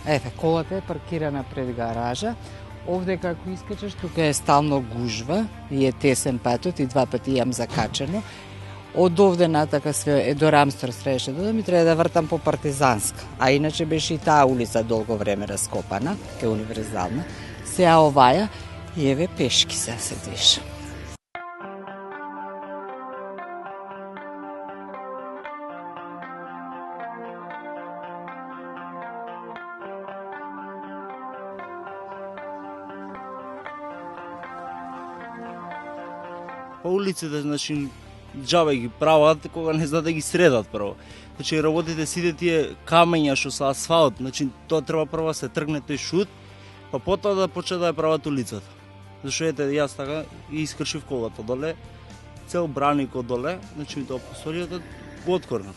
Ете, колата е паркирана пред гаража. Овде како искачаш, тука е стално гужва и е тесен патот и два пати јам закачено. Од овде натака све е до Рамстор средеше ми треба да вртам по Партизанска. А иначе беше и таа улица долго време раскопана, ке универзална. Сеа оваја и еве пешки се движам. По улиците, значи, џабе ги прават, кога не знаат да ги средат прво. Значи, работите сите тие камења што се асфалт, значи, тоа треба прво да се тргне тој шут, па потоа да почне да ја прават улицата. Зашто ете, јас така и искршив колата доле, цел браник од доле, значи, ми тоа посторијата го откорна.